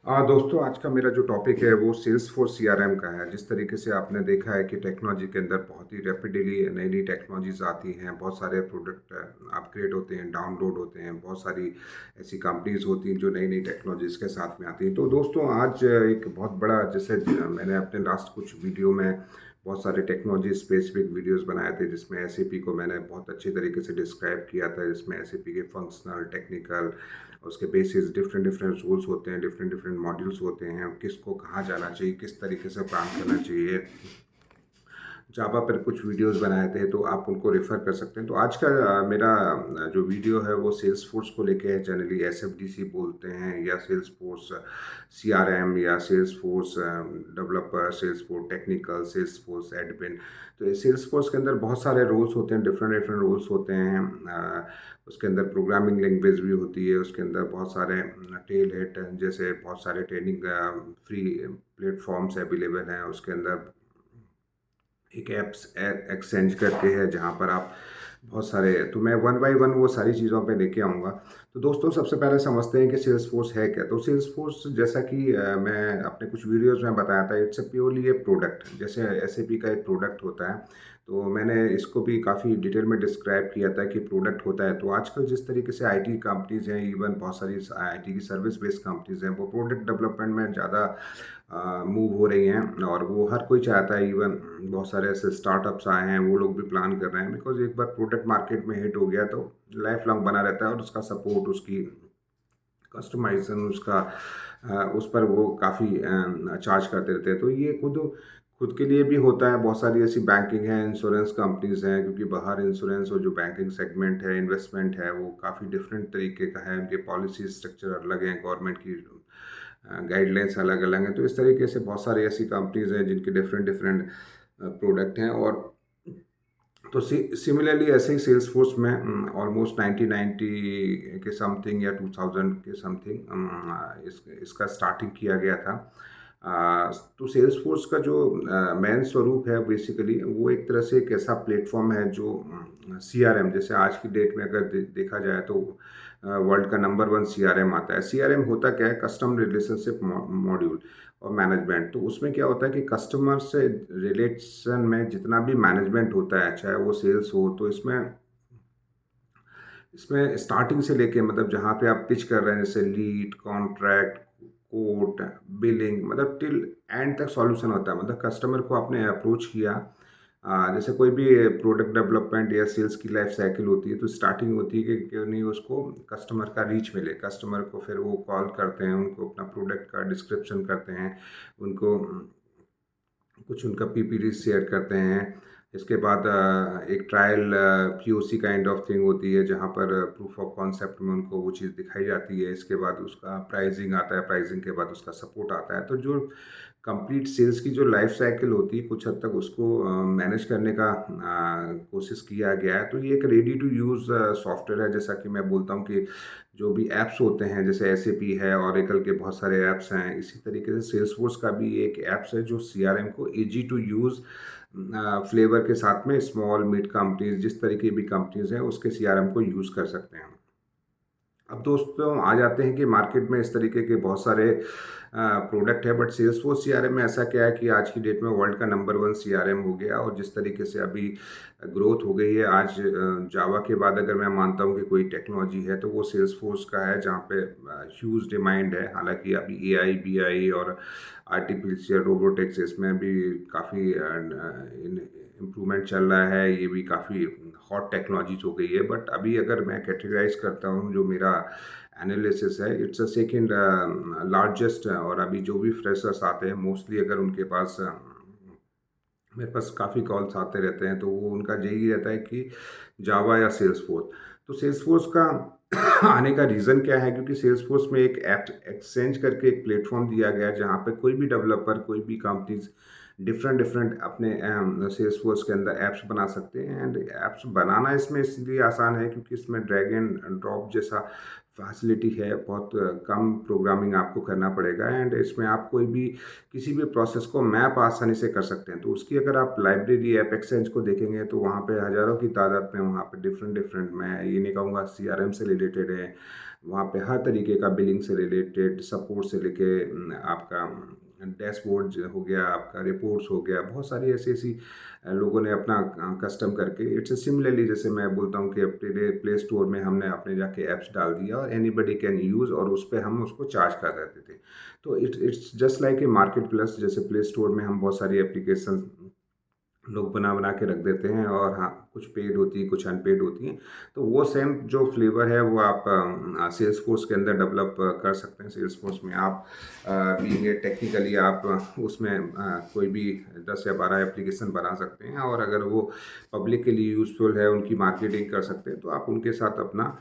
दोस्तों, आज का मेरा जो टॉपिक है वो सेल्सफोर्स सीआरएम का है। जिस तरीके से आपने देखा है कि टेक्नोलॉजी के अंदर बहुत ही रैपिडली नई नई टेक्नोलॉजीज आती हैं, बहुत सारे प्रोडक्ट अपग्रेड होते हैं, डाउनलोड होते हैं, बहुत सारी ऐसी कंपनीज होती हैं जो नई नई टेक्नोलॉजीज के साथ में आती हैं। तो दोस्तों, आज एक बहुत बड़ा, जैसे मैंने अपने लास्ट कुछ वीडियो में बहुत सारे टेक्नोलॉजी स्पेसिफिक वीडियोस बनाए थे, जिसमें एसएपी को मैंने बहुत अच्छी तरीके से डिस्क्राइब किया था, जिसमें एसएपी के फंक्शनल, टेक्निकल, उसके बेसिस, डिफरेंट डिफरेंट रूल्स होते हैं, डिफरेंट डिफरेंट मॉड्यूल्स होते हैं, किसको कहाँ जाना चाहिए, किस तरीके से काम करना चाहिए। जावा पर कुछ वीडियोस बनाए थे, तो आप उनको रेफ़र कर सकते हैं। तो आज का मेरा जो वीडियो है वो सेल्सफोर्स को लेके है। जनरली एसएफडीसी बोलते हैं, या सेल्सफोर्स सीआरएम, या Salesforce developer, Salesforce technical, Salesforce admin. तो ये सेल्सफोर्स के अंदर बहुत सारे रोल्स होते हैं, डिफरेंट डिफरेंट रोल्स होते हैं। उसके अंदर प्रोग्रामिंग लैंग्वेज भी होती है, उसके अंदर बहुत सारे टेल हेड जैसे बहुत सारे ट्रेनिंग फ्री प्लेटफॉर्म्स अवेलेबल हैं। उसके अंदर एक ऐप्स एक्सचेंज करके है, जहाँ पर आप बहुत सारे, तो मैं वन बाय वन वो सारी चीज़ों पे लेके आऊँगा। तो दोस्तों, सबसे पहले समझते हैं कि सेल्सफोर्स है क्या। तो सेल्सफोर्स, जैसा कि मैं अपने कुछ वीडियोस में बताया था, it's a purely A product, जैसे एसएपी का एक प्रोडक्ट होता है। तो मैंने इसको भी काफ़ी डिटेल में डिस्क्राइब किया था कि प्रोडक्ट होता है। तो आजकल जिस तरीके से आईटी कंपनीज़ हैं, इवन बहुत सारी आईटी की सर्विस बेस्ड कंपनीज़ हैं, वो प्रोडक्ट डेवलपमेंट में ज़्यादा मूव हो रही हैं, और वो हर कोई चाहता है। इवन बहुत सारे ऐसे स्टार्टअप्स आए हैं, वो लोग भी प्लान कर रहे हैं, बिकॉज एक बार प्रोडक्ट मार्केट में हिट हो गया तो लाइफ लॉन्ग बना रहता है, और उसका सपोर्ट, उसकी कस्टमाइजेशन, उसका उस पर वो काफ़ी चार्ज करते रहते हैं। तो ये खुद खुद के लिए भी होता है। बहुत सारी ऐसी बैंकिंग है, इंश्योरेंस कंपनीज हैं, क्योंकि बाहर इंश्योरेंस और जो बैंकिंग सेगमेंट है, इन्वेस्टमेंट है, वो काफ़ी डिफरेंट तरीके का है। उनके पॉलिसी स्ट्रक्चर अलग हैं, गवर्नमेंट की गाइडलाइंस अलग अलग हैं। तो इस तरीके से बहुत सारी ऐसी कंपनीज हैं जिनके डिफरेंट डिफरेंट प्रोडक्ट हैं। और तो सिमिलरली ऐसे ही सेल्स फोर्स में ऑलमोस्ट 1990 के समथिंग या 2000 के समथिंग इसका स्टार्टिंग किया गया था। तो सेल्स फोर्स का जो मेन स्वरूप है, बेसिकली वो एक तरह से एक ऐसा प्लेटफॉर्म है जो सीआरएम, जैसे आज की डेट में अगर देखा जाए तो वर्ल्ड का नंबर वन सीआरएम आता है। सीआरएम होता क्या है? कस्टम रिलेशनशिप मॉड्यूल और मैनेजमेंट। तो उसमें क्या होता है कि कस्टमर से रिलेशन में जितना भी मैनेजमेंट होता है, चाहे वो सेल्स हो, तो इसमें इसमें स्टार्टिंग से लेके, मतलब जहाँ पे आप पिच कर रहे हैं, जैसे लीड, कॉन्ट्रैक्ट, कोट, बिलिंग, मतलब टिल एंड तक सॉल्यूशन होता है। मतलब कस्टमर को आपने अप्रोच किया, जैसे कोई भी प्रोडक्ट डेवलपमेंट या सेल्स की लाइफ साइकिल होती है, तो स्टार्टिंग होती है कि क्यों नहीं उसको कस्टमर का रीच मिले। कस्टमर को फिर वो कॉल करते हैं, उनको अपना प्रोडक्ट का डिस्क्रिप्शन करते हैं, उनको कुछ उनका पीपीटी शेयर करते हैं। इसके बाद एक trial POC kind of thing होती है, जहाँ पर प्रूफ ऑफ कॉन्सेप्ट में उनको वो चीज़ दिखाई जाती है। इसके बाद उसका प्राइसिंग आता है, प्राइसिंग के बाद उसका सपोर्ट आता है। तो जो कंप्लीट सेल्स की जो लाइफ साइकिल होती है, कुछ हद तक उसको मैनेज करने का कोशिश किया गया है। तो ये एक रेडी टू यूज़ सॉफ्टवेयर है। जैसा कि मैं बोलता हूँ कि जो भी ऐप्स होते हैं, जैसे एसएपी है, ओरेकल के बहुत सारे ऐप्स हैं, इसी तरीके से सेल्सफोर्स का भी एक ऐप्स है जो सीआरएम को इजी टू यूज़ फ्लेवर के साथ में स्मॉल मिड कंपनीज, जिस तरीके की भी कंपनीज हैं, उसके सीआरएम को यूज़ कर सकते हैं। अब दोस्तों, आ जाते हैं कि मार्केट में इस तरीके के बहुत सारे प्रोडक्ट है, बट सेल्सफोर्स सीआरएम में ऐसा क्या है कि आज की डेट में वर्ल्ड का नंबर वन सीआरएम हो गया। और जिस तरीके से अभी ग्रोथ हो गई है, आज जावा के बाद अगर मैं मानता हूँ कि कोई टेक्नोलॉजी है तो वो सेल्सफोर्स का है, जहाँ पे ह्यूज डिमांड है। हालांकि अभी एआई, बीआई और आर्टिफिशियल रोबोटिक्स, इसमें भी काफ़ी इम्प्रूवमेंट चल रहा है। ये भी काफ़ी हॉट टेक्नोलॉजीज हो गई है। बट अभी अगर मैं कैटेगराइज करता हूँ, जो मेरा एनालिसिस है, इट्स अ सेकेंड लार्जेस्ट। और अभी जो भी फ्रेशर्स आते हैं, मोस्टली अगर उनके पास मेरे पास काफ़ी कॉल्स आते रहते हैं, तो वो उनका यही रहता है कि जावा या सेल्सफोर्स। तो सेल्सफोर्स का आने का रीज़न क्या है? क्योंकि सेल्सफोर्स में एक ऐप एक्सचेंज करके एक प्लेटफॉर्म दिया गया है, जहाँ पे कोई भी डेवलपर, कोई भी कंपनीज डिफरेंट डिफरेंट अपने सेल्सफोर्स के अंदर ऐप्स बना सकते हैं। एंड ऐप्स बनाना इसमें इसलिए आसान है क्योंकि इसमें ड्रैग एंड ड्रॉप जैसा फैसिलिटी है। बहुत कम प्रोग्रामिंग आपको करना पड़ेगा, एंड इसमें आप कोई भी किसी भी प्रोसेस को मैप आसानी से कर सकते हैं। तो उसकी अगर आप लाइब्रेरी ऐप एक्सचेंज को देखेंगे, तो वहाँ पे हज़ारों की तादाद में, वहाँ पे डिफरेंट डिफरेंट, मैं ये नहीं कहूँगा सीआरएम से रिलेटेड है, वहाँ पे हर तरीके का बिलिंग से रिलेटेड सपोर्ट से लेके आपका डैशबोर्ड हो गया, आपका रिपोर्ट्स हो गया, बहुत सारी ऐसी ऐसी लोगों ने अपना कस्टम करके इट्स सिमिलरली जैसे मैं बोलता हूँ कि प्ले स्टोर में हमने अपने जाके ऐप्स डाल दिया और एनीबडी कैन यूज़, और उस पर हम उसको चार्ज कर देते थे। तो it's just like a market plus, जैसे प्ले स्टोर में हम बहुत सारी एप्लीकेशन लोग बना बना के रख देते हैं, और हाँ कुछ पेड होती हैं कुछ अनपेड होती हैं। तो वो सेम जो फ्लेवर है वो आप सेल्स फोर्स के अंदर डेवलप कर सकते हैं। सेल्स फोर्स में आप बीइंग ए टेक्निकली आप उसमें कोई भी 10 या 12 एप्लीकेशन बना सकते हैं, और अगर वो पब्लिक के लिए यूज़फुल है, उनकी मार्केटिंग कर सकते हैं, तो आप उनके साथ अपना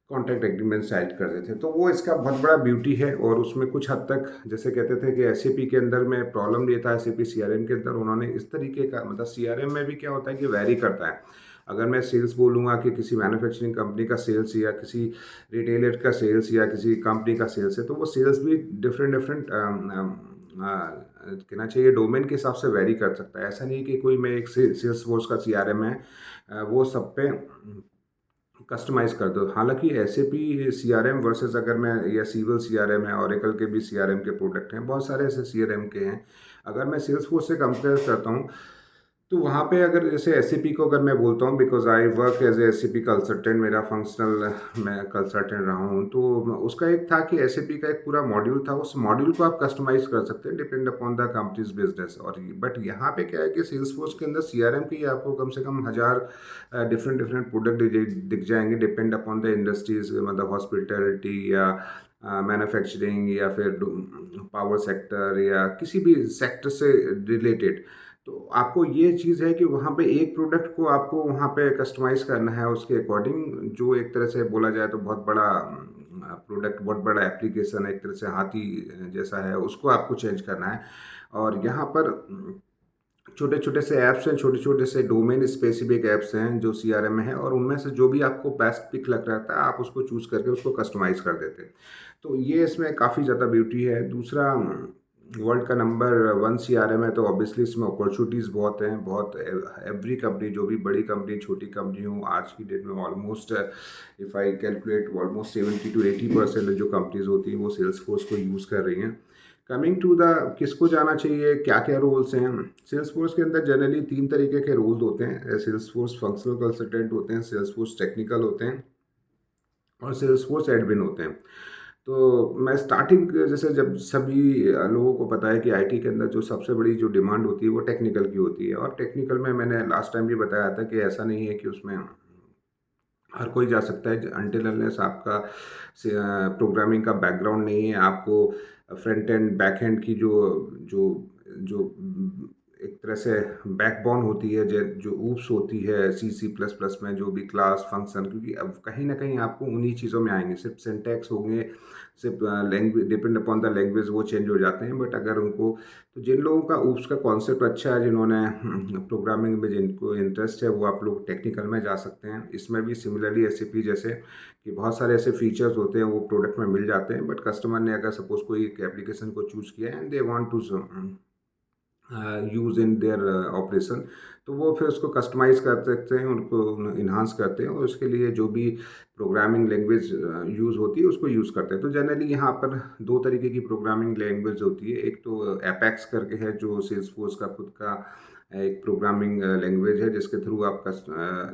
कॉन्ट्रैक्ट एग्रीमेंट साइन कर देते थे। तो वो इसका बहुत बड़ा ब्यूटी है, और उसमें कुछ हद तक जैसे कहते थे कि एसएपी के अंदर में प्रॉब्लम ये था, एसएपी सीआरएम के अंदर उन्होंने इस तरीके का, मतलब सीआरएम में भी क्या होता है कि वैरी करता है। अगर मैं सेल्स बोलूँगा कि किसी मैन्युफैक्चरिंग कंपनी का सेल्स या किसी रिटेलर का सेल्स या किसी कंपनी का सेल्स है, तो वो सेल्स भी डिफरेंट डिफरेंट कहना चाहिए डोमेन के हिसाब से वैरी कर सकता है। ऐसा नहीं कि कोई मैं एक सेल्स फोर्स का सीआरएम है वो सब पे कस्टमाइज़ कर दो। हालाँकि एसएपी सीआरएम वर्सेस अगर मैं, या सिविल सीआरएम है, ओरेकल के भी सीआरएम के प्रोडक्ट हैं, बहुत सारे ऐसे सीआरएम के हैं। अगर मैं सेल्सफोर्स से कंपेयर करता हूँ, तो वहाँ पे अगर जैसे एसएपी को अगर मैं बोलता हूँ, because I work as a SAP consultant, मेरा फंक्शनल मैं कंसल्टेंट रहा हूँ, तो उसका एक था कि एसएपी का एक पूरा मॉड्यूल था, उस मॉड्यूल को आप कस्टमाइज़ कर सकते हैं depend upon the companies business. और बट यहाँ पे क्या है कि सेल्सफोर्स के अंदर सीआरएम की आपको कम से कम 1000 डिफरेंट डिफरेंट प्रोडक्ट दिख जाएंगे डिपेंड अपॉन द इंडस्ट्रीज, मतलब हॉस्पिटैलिटी या मैन्युफैक्चरिंग या फिर पावर सेक्टर या किसी भी सेक्टर से रिलेटेड। तो आपको ये चीज़ है कि वहाँ पे एक प्रोडक्ट को आपको वहाँ पे कस्टमाइज़ करना है उसके अकॉर्डिंग, जो एक तरह से बोला जाए तो बहुत बड़ा प्रोडक्ट, बहुत बड़ा एप्लीकेशन है, एक तरह से हाथी जैसा है, उसको आपको चेंज करना है। और यहाँ पर छोटे छोटे से ऐप्स हैं, छोटे छोटे से डोमेन स्पेसिफिक ऐप्स हैं जो सीआरएम में है, और उनमें से जो भी आपको बेस्ट पिक लग रहता है आप उसको चूज़ करके उसको कस्टमाइज़ कर देते हैं। तो ये इसमें काफ़ी ज़्यादा ब्यूटी है। दूसरा, वर्ल्ड का नंबर 1 सीआरएम है, तो ऑब्वियसली इसमें अपॉर्चुनिटीज़ बहुत हैं, बहुत। एवरी कंपनी, जो भी बड़ी कंपनी छोटी कंपनी हो, आज की डेट में almost if I calculate almost 70 to 80% जो कंपनीज होती हैं वो सेल्स फोर्स को यूज़ कर रही हैं। कमिंग टू द किसको जाना चाहिए, क्या क्या रोल्स हैं। सेल्स फोर्स के अंदर जनरली 3 तरीके के रोल्स होते हैं। सेल्स फोर्स फंक्शनल कंसल्टेंट होते हैं, सेल्स फोर्स टेक्निकल होते हैं, और सेल्स फोर्स एडमिन होते हैं। तो मैं स्टार्टिंग जैसे, जब सभी लोगों को पता है कि आईटी के अंदर जो सबसे बड़ी जो डिमांड होती है वो टेक्निकल की होती है, और टेक्निकल में मैंने लास्ट टाइम भी बताया था कि ऐसा नहीं है कि उसमें हर कोई जा सकता है, अनटिल अनलेस आपका प्रोग्रामिंग का बैकग्राउंड नहीं है, आपको फ्रंट एंड बैक एंड की जो जो जो एक तरह से बैकबोन होती है, जो ऊप्स होती है सी सी प्लस प्लस में, जो भी क्लास फंक्शन, क्योंकि अब कहीं ना कहीं आपको उन्हीं चीज़ों में आएंगे, सिर्फ सिंटैक्स होंगे, सिर्फ language depend upon the language वो चेंज हो जाते हैं। बट अगर उनको, तो जिन लोगों का ऊप्स का कॉन्सेप्ट अच्छा है, जिन्होंने प्रोग्रामिंग में जिनको इंटरेस्ट है, वो आप लोग टेक्निकल में जा सकते हैं। इसमें भी सिमिलरली एसएपी जैसे कि बहुत सारे ऐसे फीचर्स होते हैं वो प्रोडक्ट में मिल जाते हैं, बट कस्टमर ने अगर सपोज कोई एक एप्लीकेशन को चूज़ किया है and they want to use in their operation, तो वो फिर उसको कस्टमाइज़ कर सकते हैं, उनको इन्हांस करते हैं, और उसके लिए जो भी प्रोग्रामिंग लैंग्वेज यूज़ होती है उसको यूज़ करते हैं। तो जनरली यहाँ पर 2 तरीके की प्रोग्रामिंग लैंग्वेज होती है। एक तो एपेक्स करके है, जो सेल्सफोर्स का खुद का एक प्रोग्रामिंग लैंग्वेज है, जिसके थ्रू आप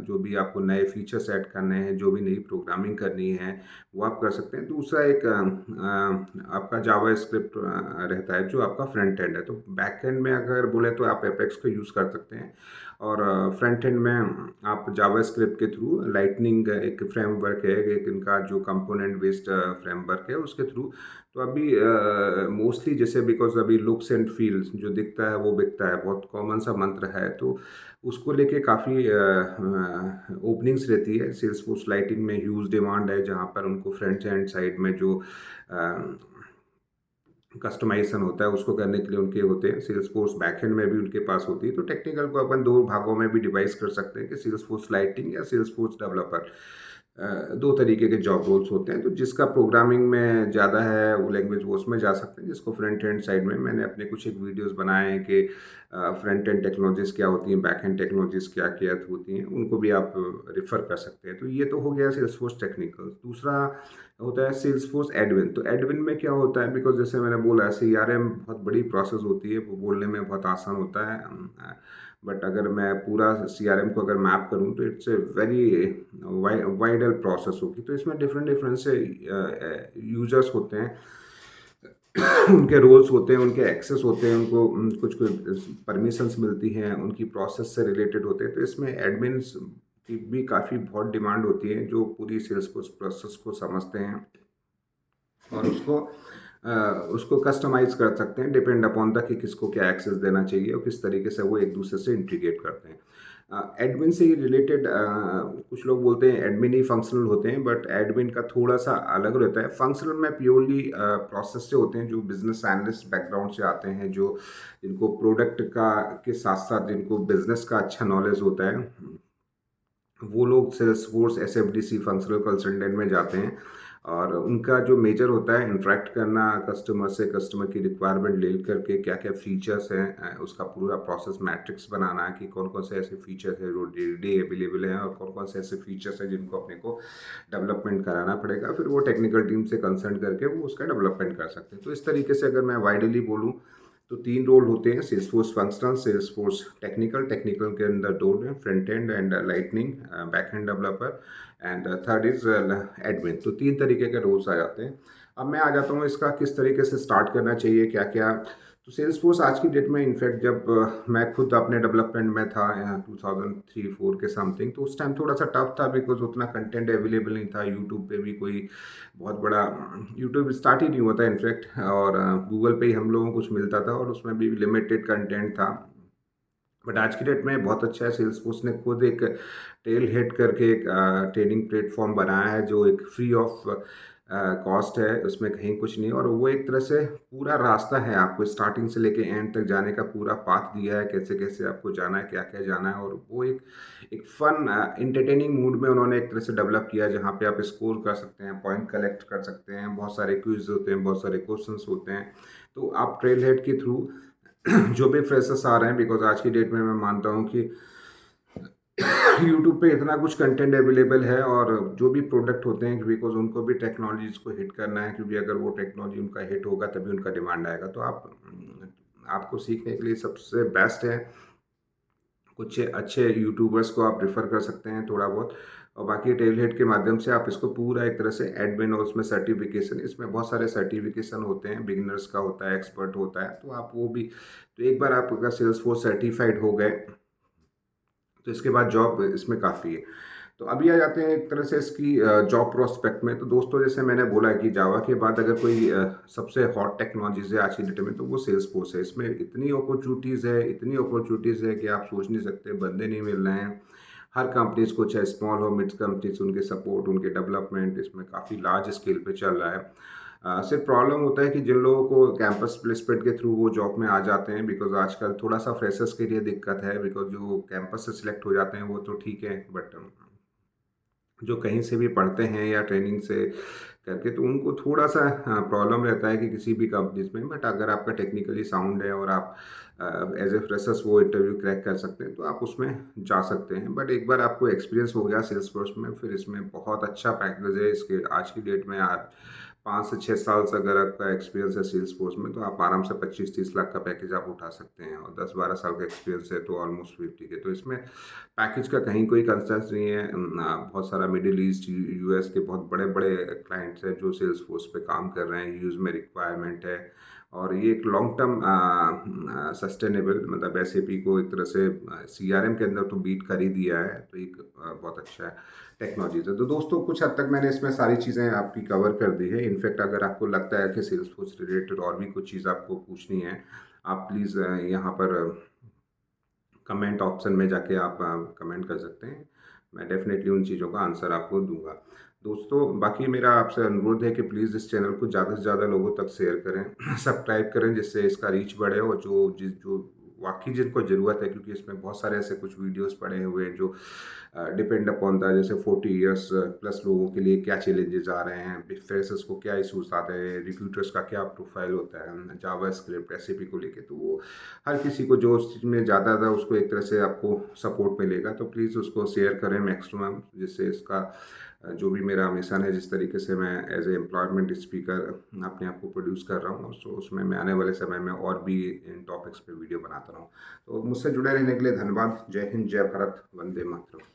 जो भी आपको नए फीचर्स ऐड करने हैं, जो भी नई प्रोग्रामिंग करनी है, वो आप कर सकते हैं। दूसरा एक आपका जावा स्क्रिप्ट रहता है, जो आपका फ्रंट एंड है। तो बैक एंड में अगर बोले तो आप एपेक्स का यूज़ कर सकते हैं, और फ्रंट एंड में आप जावा स्क्रिप्ट के थ्रू लाइटनिंग एक फ्रेमवर्क है, एक इनका जो कंपोनेंट बेस्ड फ्रेमवर्क है उसके थ्रू। तो अभी मोस्टली जैसे, बिकॉज अभी लुक्स एंड फील्स, जो दिखता है वो बिकता है, बहुत कॉमन सा मंत्र है, तो उसको लेके काफ़ी ओपनिंग्स रहती है। सेल्सफोर्स लाइटिंग में ह्यूज डिमांड है, जहाँ पर उनको फ्रंट एंड साइड में जो कस्टमाइजेशन होता है उसको करने के लिए उनके होते हैं। सेल्स फोर्स बैकएंड में भी उनके पास होती है। तो टेक्निकल को अपन 2 भागों में भी डिवाइस कर सकते हैं कि सेल्स फोर्स लाइटिंग या सेल्स फोर्स डेवलपर। दो तरीके के जॉब रोल्स होते हैं, तो जिसका प्रोग्रामिंग में ज़्यादा है वो लैंग्वेज वो उसमें जा सकते हैं, जिसको फ्रंट एंड साइड में मैंने अपने कुछ एक वीडियोस बनाए हैं कि फ्रंट एंड टेक्नोलॉजीज़ क्या होती हैं, बैक एंड टेक्नोलॉजीज़ क्या क्या होती हैं, उनको भी आप रेफ़र कर सकते हैं। तो ये तो हो गया सेल्सफोर्स टेक्निकल। दूसरा होता है सेल्सफोर्स एडमिन। तो एडमिन में क्या होता है, बिकॉज़ जैसे मैंने बोला सीआरएम बहुत बड़ी प्रोसेस होती है, वो बोलने में बहुत आसान होता है। बट अगर मैं पूरा सीआरएम को अगर मैप करूँ तो it's a very wider process होगी। तो इसमें डिफरेंट डिफरेंट से यूजर्स होते हैं, उनके रोल्स होते हैं, उनके एक्सेस होते हैं, उनको कुछ कुछ परमिशंस मिलती हैं, उनकी प्रोसेस से रिलेटेड होते हैं। तो इसमें एडमिन्स की भी काफ़ी बहुत डिमांड होती है, जो पूरी सेल्स प्रोसेस को समझते हैं और उसको कस्टमाइज़ कर सकते हैं डिपेंड अपॉन द कि किसको क्या एक्सेस देना चाहिए और किस तरीके से वो एक दूसरे से इंटीग्रेट करते हैं। एडमिन से रिलेटेड कुछ लोग बोलते हैं एडमिन ही फंक्शनल होते हैं, बट एडमिन का थोड़ा-सा अलग रहता है। फंक्शनल में प्योरली प्रोसेस से होते हैं, जो बिज़नेस एनालिस्ट बैकग्राउंड से आते हैं, जो जिनको प्रोडक्ट का के साथ-साथ जिनको बिज़नेस का अच्छा नॉलेज होता है, वो लोग सेल्सफोर्स एसएफडीसी फंक्शनल कंसल्टेंट में जाते हैं और उनका जो मेजर होता है इंटरेक्ट करना कस्टमर से, कस्टमर की रिक्वायरमेंट ले करके क्या क्या फीचर्स हैं, उसका पूरा प्रोसेस मैट्रिक्स बनाना है कि कौन कौन से ऐसे फीचर्स हैं जो डे डे अवेलेबल हैं और कौन कौन से ऐसे फीचर्स हैं जिनको अपने को डेवलपमेंट कराना पड़ेगा। फिर वो टेक्निकल टीम से कंसल्ट करके वो उसका डेवलपमेंट कर सकते हैं। तो इस तरीके से अगर मैं वाइडली बोलूँ तो 3 रोल होते हैं, Salesforce functional, Salesforce technical, technical के अंदर 2 हैं, front end and lightning, back end developer and third is admin. तो 3 तरीके के रोल्स आ जाते हैं। अब मैं आ जाता हूँ इसका किस तरीके से स्टार्ट करना चाहिए, क्या-क्या। तो सेल्सफोर्स आज की डेट में इनफैक्ट जब मैं खुद अपने डेवलपमेंट में था 2003-4 के समथिंग, तो उस टाइम थोड़ा-सा टफ था बिकॉज़ उतना कंटेंट अवेलेबल नहीं था, यूट्यूब पे भी कोई बहुत बड़ा यूट्यूब स्टार्ट ही नहीं हुआ था इनफैक्ट, और गूगल पे ही हम लोगों को कुछ मिलता था और उसमें भी लिमिटेड कंटेंट था। बट आज की डेट में बहुत अच्छा है, सेल्सफोर्स ने खुद एक टेल हेड करके एक ट्रेनिंग प्लेटफॉर्म बनाया है जो एक फ्री ऑफ कॉस्ट है, उसमें कहीं कुछ नहीं है और वो एक तरह से पूरा रास्ता है, आपको स्टार्टिंग से लेके एंड तक जाने का पूरा पाथ दिया है, कैसे कैसे आपको जाना है, क्या क्या जाना है। और वो एक फन इंटरटेनिंग मूड में उन्होंने एक तरह से डेवलप किया, जहाँ पे आप स्कोर कर सकते हैं, पॉइंट कलेक्ट कर सकते हैं, बहुत सारे क्विज होते हैं, बहुत सारे क्वेश्चंस होते हैं। तो आप ट्रेल हेड के थ्रू जो भी फ्रेशर्स आ रहे हैं, बिकॉज आज की डेट में मैं मानता हूँ कि यूट्यूब पे इतना कुछ कंटेंट अवेलेबल है और जो भी प्रोडक्ट होते हैं, बिकॉज उनको भी टेक्नोलॉजीज को हिट करना है, क्योंकि अगर वो टेक्नोलॉजी उनका हिट होगा तभी उनका डिमांड आएगा। तो आपको सीखने के लिए सबसे बेस्ट है, कुछ अच्छे यूट्यूबर्स को आप रेफ़र कर सकते हैं थोड़ा बहुत, और बाकी टेलहेड के माध्यम से आप इसको पूरा एक तरह से एडमिन और उसमें सर्टिफिकेशन, इसमें बहुत सारे सर्टिफिकेशन होते हैं, बिगिनर्स का होता है, एक्सपर्ट होता है, तो आप वो भी, तो एक बार आप अगर सेल्सफोर्स सर्टिफाइड हो गए तो इसके बाद जॉब इसमें काफ़ी है। तो अभी आ जाते हैं एक तरह से इसकी जॉब प्रोस्पेक्ट में। तो दोस्तों जैसे मैंने बोला है कि जावा के बाद अगर कोई सबसे हॉट टेक्नोलॉजीज़ है आज की डेट में, तो वो सेल्सफोर्स है। इसमें इतनी अपॉर्चुनिटीज़ है कि आप सोच नहीं सकते, बंदे नहीं मिल रहे हैं। हर कंपनीज़ को, चाहे स्मॉल हो, मिड कंपनीज़, उनके सपोर्ट, उनके डेवलपमेंट इसमें काफ़ी लार्ज स्केल पे चल रहा है। सिर्फ प्रॉब्लम होता है कि जिन लोगों को कैंपस प्लेसमेंट के थ्रू वो जॉब में आ जाते हैं, बिकॉज़ आजकल थोड़ा-सा फ्रेशर्स के लिए दिक्कत है, बिकॉज़ जो कैंपस से सिलेक्ट हो जाते हैं वो तो ठीक है, बट जो कहीं से भी पढ़ते हैं या ट्रेनिंग से करके, तो उनको थोड़ा-सा प्रॉब्लम रहता है कि किसी भी कंपनीज़ में। बट अगर आपका टेक्निकली साउंड है और आप एज़ ए फ्रेशर्स वो इंटरव्यू क्रैक कर सकते हैं, तो आप उसमें जा सकते हैं। बट एक बार आपको एक्सपीरियंस हो गया सेल्सफोर्स में, फिर इसमें बहुत अच्छा पैकेज है। इसके आज की डेट में आप 5 से 6 साल से अगर आपका एक्सपीरियंस है सेल्सफोर्स में, तो आप आराम से 25-30 लाख का पैकेज आप उठा सकते हैं, और 10-12 साल का एक्सपीरियंस है तो ऑलमोस्ट 50 के। तो इसमें पैकेज का कहीं कोई कंसर्न्स नहीं है। बहुत सारा मिडिल ईस्ट, यूएस के बहुत बड़े-बड़े क्लाइंट्स हैं जो सेल्सफोर्स पे काम कर रहे हैं, यूज़ में रिक्वायरमेंट है, और ये एक लॉन्ग टर्म सस्टेनेबल, मतलब एसएपी को एक तरह से सीआरएम के अंदर तो बीट कर ही दिया है, तो एक बहुत अच्छा टेक्नोलॉजीज़ है। तो दोस्तों कुछ हद तक मैंने इसमें सारी चीज़ें आपकी कवर कर दी है। इनफैक्ट अगर आपको लगता है कि सेल्सफोर्स रिलेटेड और भी कुछ चीज़ आपको पूछनी है, आप प्लीज़ यहाँ पर कमेंट ऑप्शन में जाके आप कमेंट कर सकते हैं। मैं डेफ़िनेटली उन चीज़ों का आंसर आपको दूँगा। दोस्तों बाकी मेरा आपसे अनुरोध है कि प्लीज़ इस चैनल को ज़्यादा से ज़्यादा लोगों तक शेयर करें, सब्सक्राइब करें, जिससे इसका रीच बढ़े और जो वाकई जिनको ज़रूरत है, क्योंकि इसमें बहुत सारे ऐसे कुछ वीडियोस पड़े हुए हैं जो डिपेंड अपॉन द, जैसे 40 इयर्स प्लस लोगों के लिए क्या चैलेंजेस आ रहे हैं, फ्रेशर्स को क्या इशूज आते हैं, रिक्रूटर्स का क्या प्रोफाइल होता है जावा स्क्रिप्ट एसएपी को लेके। तो वो हर किसी को जो उस चीज़ में ज़्यादा था उसको एक तरह से आपको सपोर्ट मिलेगा। तो प्लीज़ उसको शेयर करें मैक्सिमम, जिससे इसका जो भी मेरा मिशन है, जिस तरीके से मैं एज ए एम्प्लॉयमेंट स्पीकर अपने आप को प्रोड्यूस कर रहा हूँ, सो उसमें मैं आने वाले समय में और भी इन टॉपिक्स पे वीडियो बनाता रहूँ। तो मुझसे जुड़े रहने के लिए धन्यवाद। जय हिंद, जय भारत, वंदे मातरम।